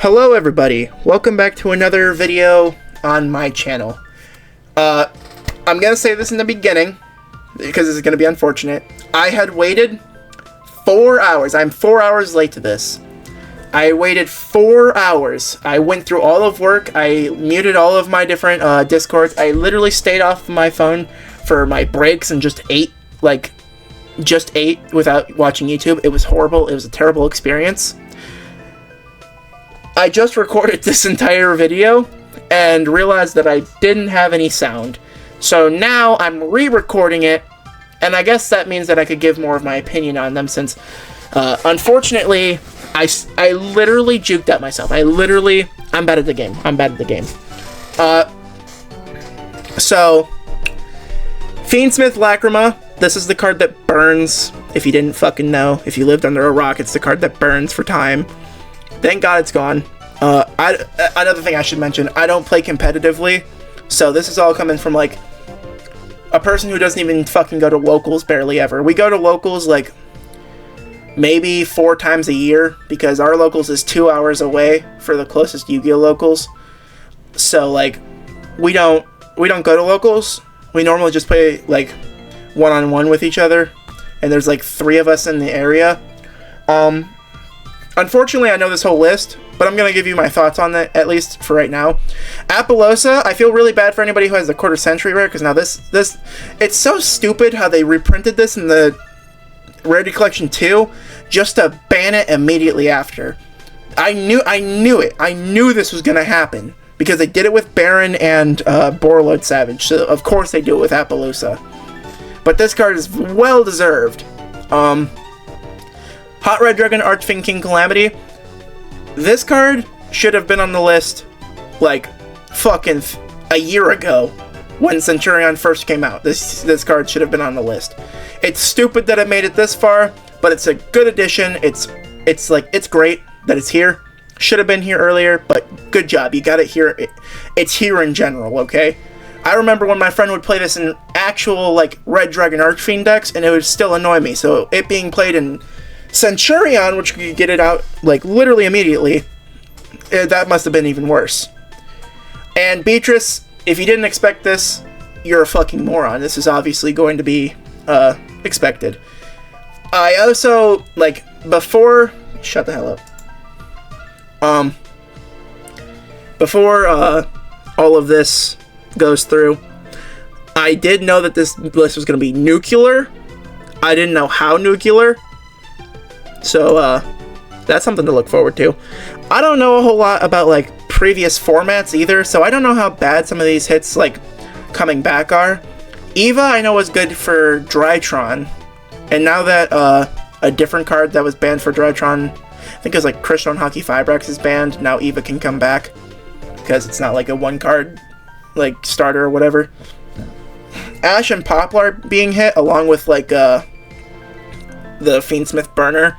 Hello everybody, welcome back to another video on my channel. I'm gonna say this in the beginning, because this is gonna be unfortunate. I had waited 4 hours, I'm 4 hours late to this. I waited 4 hours, I went through all of work, I muted all of my different Discords, I literally stayed off my phone for my breaks and just ate without watching YouTube. It was horrible, it was a terrible experience. I just recorded this entire video and realized that I didn't have any sound. So now I'm re-recording it, and I guess that means that I could give more of my opinion on them since, unfortunately, I literally juked at myself. I'm bad at the game. So, Fiendsmith Lacrima, this is the card that burns, if you didn't fucking know. If you lived under a rock, it's the card that burns for time. Thank God it's gone. Another thing I should mention, I don't play competitively, so this is all coming from, like, a person who doesn't even fucking go to locals barely ever. We go to locals, like, maybe 4 times a year, because our locals is 2 hours away for the closest Yu-Gi-Oh! Locals. So, like, we don't go to locals. We normally just play, like, one-on-one with each other, and there's, like, 3 of us in the area. Unfortunately, I know this whole list, but I'm going to give you my thoughts on that, at least for right now. Apollosa, I feel really bad for anybody who has the quarter century rare, because now this, it's so stupid how they reprinted this in the Rarity Collection 2, just to ban it immediately after. I knew it. I knew this was going to happen, because they did it with Baron and Borreload Savage, so of course they do it with Apollosa. But this card is well-deserved. Hot Red Dragon Archfiend King Calamity. This card should have been on the list, like, fucking a year ago, when Centurion first came out. This card should have been on the list. It's stupid that it made it this far, but it's a good addition. It's great that it's here. Should have been here earlier, but good job. You got it here. It's here in general, okay? I remember when my friend would play this in actual, like, Red Dragon Archfiend decks, and it would still annoy me. So it being played in Centurion, which could get it out, like, literally immediately, that must have been even worse. And Beatrice, if you didn't expect this, you're a fucking moron. This is obviously going to be expected. I also, like, before... Shut the hell up. Before all of this goes through, I did know that this list was going to be nuclear. I didn't know how nuclear. So, that's something to look forward to. I don't know a whole lot about, like, previous formats either, so I don't know how bad some of these hits, like, coming back are. Eva, I know, was good for Drytron, and now that, a different card that was banned for Drytron, I think it was, like, Crystal and Hockey Fibrax is banned, now Eva can come back, because it's not, like, a one-card, like, starter or whatever. Ash and Poplar being hit, along with, like, the Fiendsmith Burner.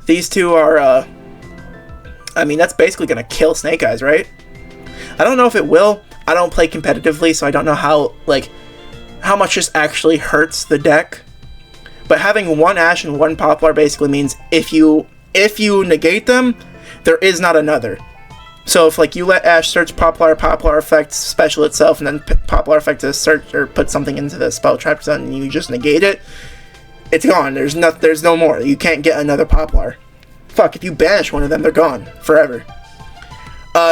These two are, I mean, that's basically going to kill Snake Eyes, right? I don't know if it will. I don't play competitively, so I don't know how much this actually hurts the deck. But having one Ash and one Poplar basically means if you negate them, there is not another. So if, like, you let Ash search Poplar, Poplar affects special itself, and then Poplar affects a search or put something into the spell trap zone, and you just negate it, it's gone. There's no more. You can't get another Poplar. Fuck, if you banish one of them, they're gone. Forever.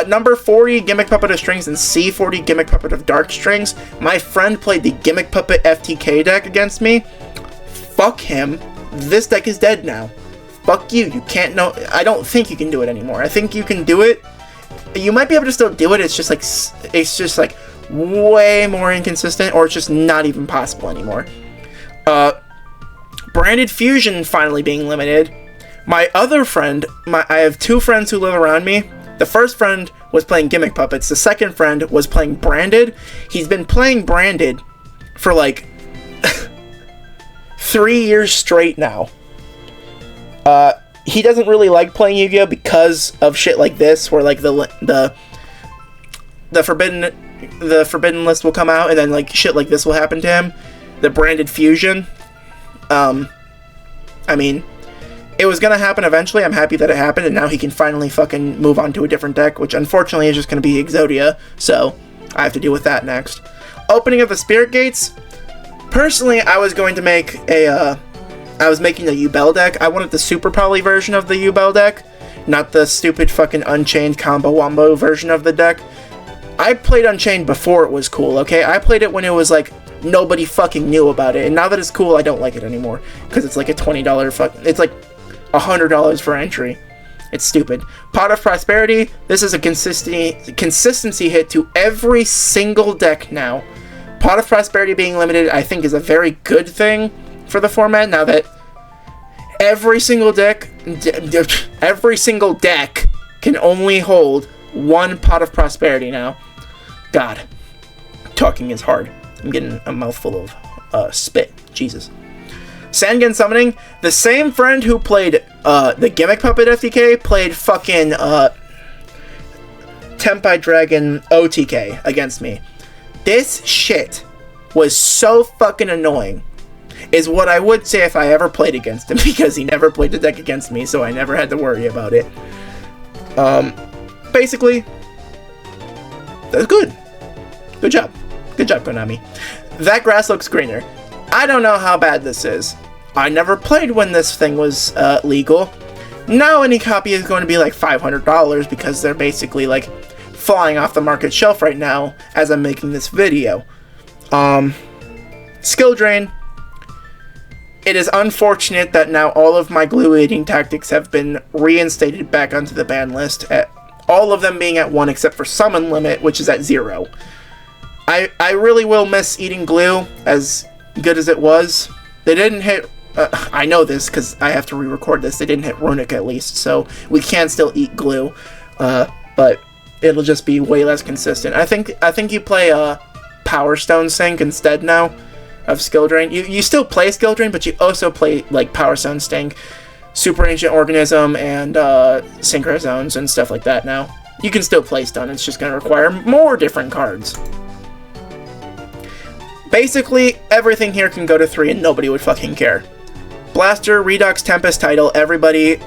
Number 40, Gimmick Puppet of Strings, and C40, Gimmick Puppet of Dark Strings. My friend played the Gimmick Puppet FTK deck against me. Fuck him. This deck is dead now. Fuck you. You can't know. I don't think you can do it anymore. I think you can do it. You might be able to still do it. It's just like way more inconsistent, or it's just not even possible anymore. Branded Fusion finally being limited. My other friend, I have 2 friends who live around me. The first friend was playing Gimmick Puppets. The second friend was playing Branded. He's been playing Branded for, like, 3 years straight now. He doesn't really like playing Yu-Gi-Oh! Because of shit like this, where, like, the forbidden list will come out, and then, like, shit like this will happen to him. The Branded Fusion. I mean, it was gonna happen eventually. I'm happy that it happened, and now he can finally fucking move on to a different deck, which unfortunately is just gonna be Exodia, so I have to deal with that next. Opening of the Spirit Gates. Personally, I was going to make I was making the Yubel deck. I wanted the Super Poly version of the Yubel deck, not the stupid fucking Unchained Combo Wombo version of the deck. I played Unchained before it was cool, okay? I played it when it was like, nobody fucking knew about it, and now that it's cool, I don't like it anymore, because it's like a $20 it's like $100 for entry. It's stupid. Pot of Prosperity, this is a consistency hit to every single deck now. Pot of Prosperity being limited, I think, is a very good thing for the format, now that every single deck can only hold one Pot of Prosperity now. God, talking is hard. I'm getting a mouthful of spit. Jesus. Sangan Summoning, the same friend who played the Gimmick Puppet FTK played fucking Tempai Dragon OTK against me. This shit was so fucking annoying, is what I would say if I ever played against him, because he never played the deck against me, so I never had to worry about it. Basically, that's good. Good job. Good job, Konami. That grass looks greener. I don't know how bad this is. I never played when this thing was legal. Now any copy is going to be like $500 because they're basically like flying off the market shelf right now as I'm making this video. Skill Drain. It is unfortunate that now all of my glue eating tactics have been reinstated back onto the ban list, at all of them being at 1 except for Summon Limit, which is at 0. I really will miss eating glue, as good as it was. They didn't hit, I know this because I have to re-record this, they didn't hit Runic at least, so we can still eat glue, but it'll just be way less consistent. I think you play Power Stone Sink instead now of Skill Drain. You still play Skill Drain, but you also play like Power Stone Sink, Super Ancient Organism, and Synchro Zones and stuff like that now. You can still play Stun, it's just going to require more different cards. Basically, everything here can go to 3 and nobody would fucking care. Blaster, Redux, Tempest title, everybody,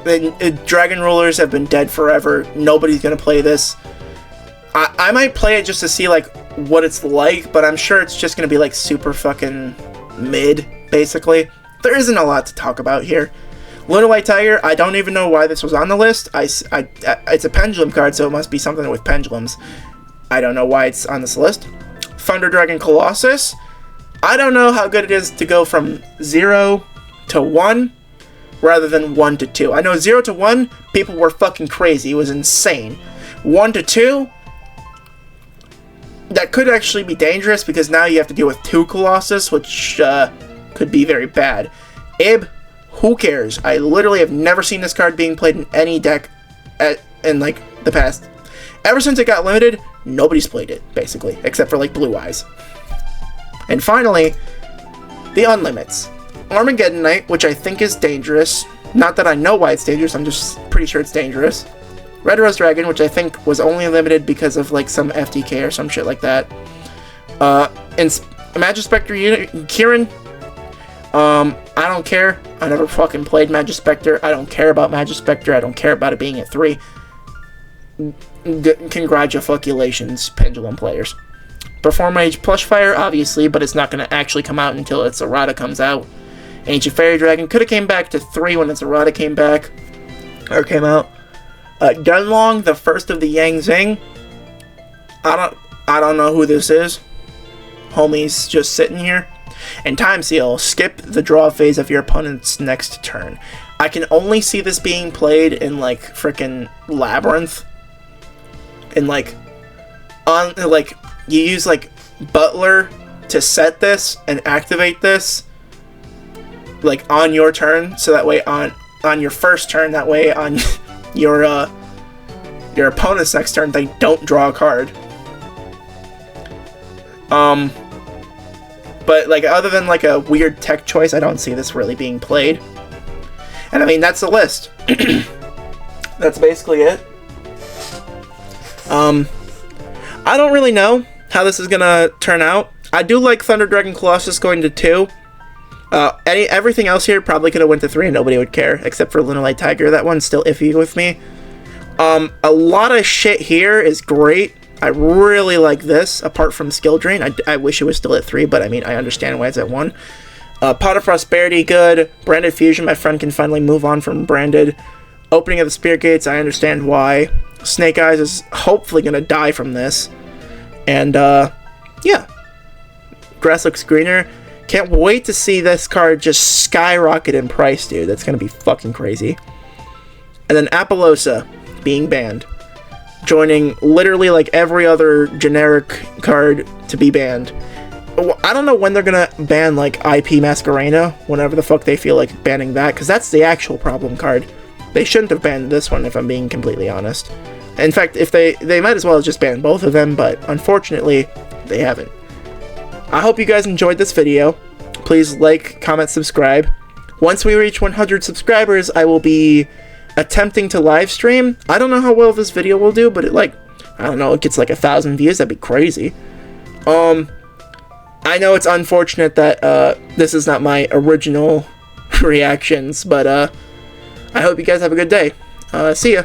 Dragon Rulers have been dead forever, nobody's gonna play this. I might play it just to see, like, what it's like, but I'm sure it's just gonna be, like, super fucking mid, basically. There isn't a lot to talk about here. Lunalight Tiger, I don't even know why this was on the list. It's a Pendulum card, so it must be something with pendulums. I don't know why it's on this list. Thunder Dragon Colossus, I don't know how good it is to go from 0 to 1 rather than 1 to 2. I know 0 to 1, people were fucking crazy. It was insane. 1 to 2, that could actually be dangerous because now you have to deal with 2 Colossus, which could be very bad. Ib, who cares? I literally have never seen this card being played in any deck in like the past. Ever since it got limited, nobody's played it, basically, except for like Blue Eyes. And finally, the Unlimits. Armageddon Knight, which I think is dangerous. Not that I know why it's dangerous, I'm just pretty sure it's dangerous. Red Rose Dragon, which I think was only limited because of like some FTK or some shit like that. And Magispectre Kieran. I don't care. I never fucking played Magispectre. I don't care about Magispectre. I don't care about it being at 3. Congratulations, Pendulum players. Perform Age Plush Fire, obviously, but it's not going to actually come out until its errata comes out. Ancient Fairy Dragon could have came back to 3 when its errata came back, or came out. Dunlong, the first of the Yang Zing. I don't know who this is. Homie's just sitting here. And Time Seal, skip the draw phase of your opponent's next turn. I can only see this being played in like frickin' Labyrinth. And like you use like Butler to set this and activate this like on your turn, so that way on your first turn, that way on your opponent's next turn they don't draw a card. But like other than like a weird tech choice, I don't see this really being played. And I mean, that's the list. That's basically it. I don't really know how this is gonna turn out. I do like Thunder Dragon Colossus going to 2. Everything else here probably could have went to 3 and nobody would care, except for Lunalite Tiger. That one's still iffy with me. A lot of shit here is great. I really like this, apart from Skill Drain. I wish it was still at 3, but I mean, I understand why it's at 1. Pot of Prosperity, good. Branded Fusion, my friend can finally move on from Branded. Opening of the Spirit Gates, I understand why. Snake Eyes is hopefully going to die from this. And, yeah. Grass looks greener. Can't wait to see this card just skyrocket in price, dude. That's going to be fucking crazy. And then Apollosa being banned. Joining literally like every other generic card to be banned. I don't know when they're gonna ban like IP Masquerena, whenever the fuck they feel like banning that, because that's the actual problem card. They shouldn't have banned this one, if I'm being completely honest. In fact, if they might as well have just banned both of them, but unfortunately, they haven't. I hope you guys enjoyed this video. Please like, comment, subscribe. Once we reach 100 subscribers, I will be attempting to live stream. I don't know how well this video will do, but I don't know, it gets like 1,000 views, that'd be crazy. I know it's unfortunate that this is not my original reactions, but I hope you guys have a good day. See ya.